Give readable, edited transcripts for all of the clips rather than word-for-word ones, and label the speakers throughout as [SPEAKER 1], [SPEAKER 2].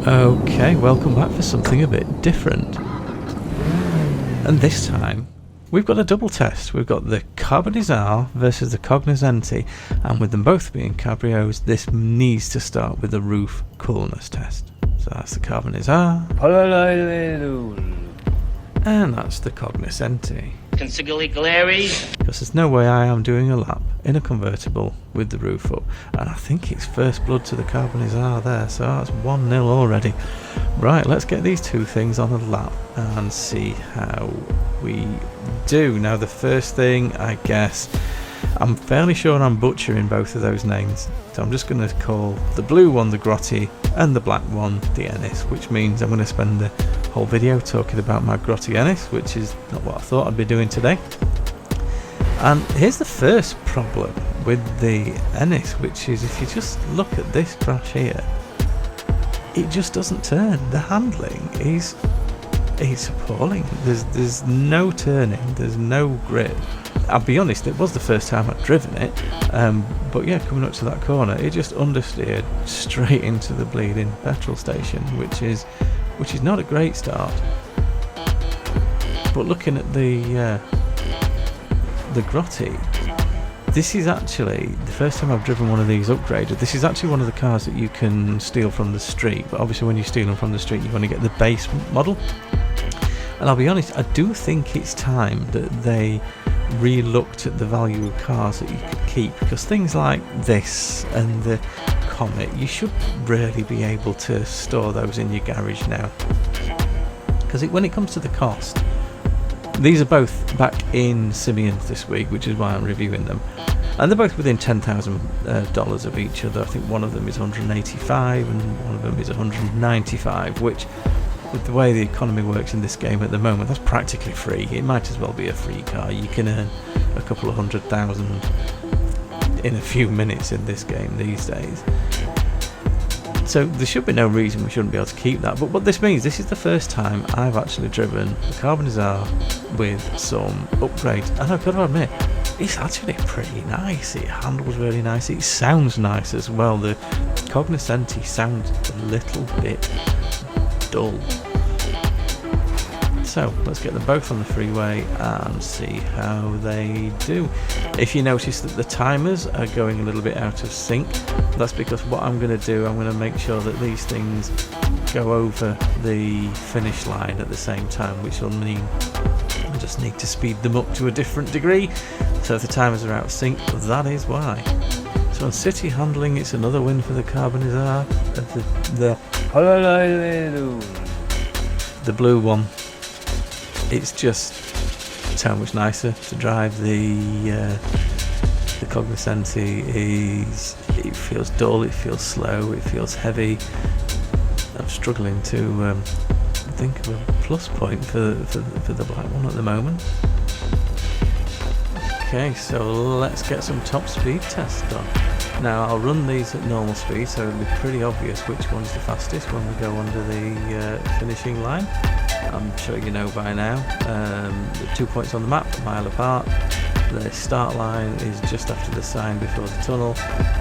[SPEAKER 1] Okay, welcome back for something a bit different. And this time, we've got a double test. We've got the Carbonizzare versus the Cogniscenti, and with them both being cabrios, this needs to start with the roof coolness test. So that's the Carbonizzare, and that's the Cogniscenti. Because there's no way I am doing a lap in a convertible with the roof up, and I think it's first blood to the Carbonizzare there, so that's 1-0 already. Right, let's get these two things on a lap and see how we do. Now the first thing, I guess, I'm fairly sure I'm butchering both of those names, so I'm just going to call the blue one the Grotti and the black one the Enus, which means I'm going to spend the whole video talking about my Grotti Enus, which is not what I thought I'd be doing today. And here's the first problem with the Enus, which is if you just look at this crash here, it just doesn't turn. The handling is appalling. There's no turning, there's no grip. I'll be honest, it was the first time I'd driven it, but yeah, coming up to that corner, it just understeered straight into the bleeding petrol station, which is not a great start. But looking at the Grotti, this is actually the first time I've driven one of these upgraded. This is actually one of the cars that you can steal from the street, but obviously when you steal them from the street, you want to get the base model. And I'll be honest, I do think it's time that they re-looked at the value of cars that you could keep, because things like this and the Comet, you should really be able to store those in your garage now, because when it comes to the cost, these are both back in Simeon's this week, which is why I'm reviewing them, and they're both within $10,000 of each other. I think one of them is 185 and one of them is 195, which with the way the economy works in this game at the moment, that's practically free. It might as well be a free car. You can earn a couple of $100,000 in a few minutes in this game these days. So there should be no reason we shouldn't be able to keep that. But what this means, this is the first time I've actually driven the Carbonizzare with some upgrades, and I've got to admit, it's actually pretty nice. It handles really nice. It sounds nice as well. The Cogniscenti sounds a little bit dull. So let's get them both on the freeway and see how they do. If you notice that the timers are going a little bit out of sync, that's because what I'm going to do, I'm going to make sure that these things go over the finish line at the same time, which will mean I just need to speed them up to a different degree. So if the timers are out of sync, that is why. So on city handling, it's another win for the Carbonizzare. The blue one. It's just so much nicer to drive. The Cogniscenti it feels dull, it feels slow, it feels heavy. I'm struggling to think of a plus point for the black one at the moment. Okay, so let's get some top speed tests done. Now I'll run these at normal speed, so it'll be pretty obvious which one's the fastest when we go under the finishing line. I'm sure you know by now. The 2 points on the map, a mile apart. The start line is just after the sign before the tunnel,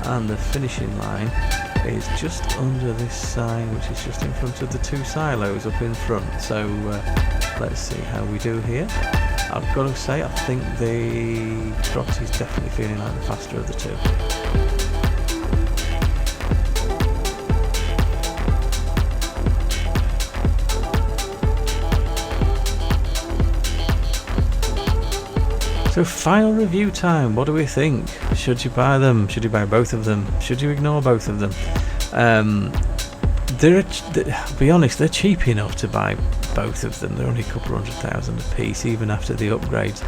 [SPEAKER 1] and the finishing line is just under this sign, which is just in front of the two silos up in front. So let's see how we do here. I've got to say, I think the Grotti is definitely feeling like the faster of the two. So final review time, what do we think? Should you buy them? Should you buy both of them? Should you ignore both of them? I'll be honest, they're cheap enough to buy both of them. They're only a couple of $100,000 a piece, even after the upgrades.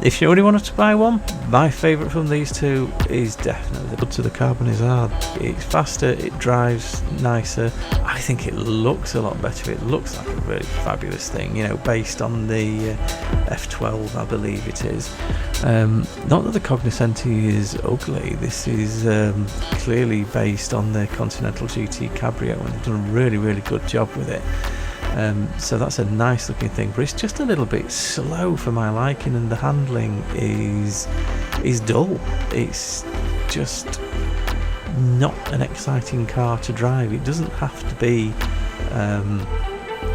[SPEAKER 1] If you only wanted to buy one, my favourite from these two is definitely the Carbonizzare. It's faster, it drives nicer. I think it looks a lot better. It looks like a really fabulous thing, you know, based on the F12, I believe it is. Not that the Cogniscenti is ugly. This is clearly based on the Continental GT Cabrio, and they've done a really, really good job with it. So that's a nice looking thing, but it's just a little bit slow for my liking, and the handling is dull. It's just not an exciting car to drive. It doesn't have to be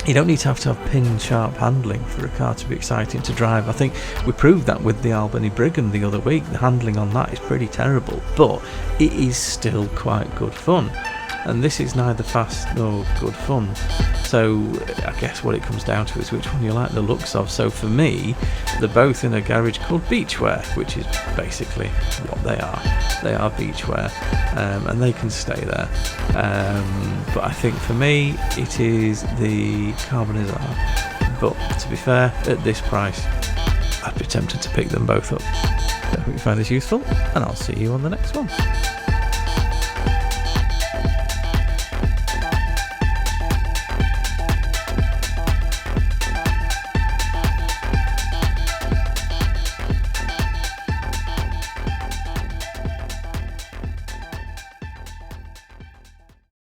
[SPEAKER 1] You don't need to have pin sharp handling for a car to be exciting to drive. I think we proved that with the Albany Brigand the other week. The handling on that is pretty terrible, but it is still quite good fun. And this is neither fast nor good fun. So I guess what it comes down to is which one you like the looks of. So for me, they're both in a garage called Beachwear, which is basically what they are. They are beachwear, and they can stay there. But I think for me, it is the Carbonizzare. But to be fair, at this price, I'd be tempted to pick them both up. I hope you find this useful, and I'll see you on the next one.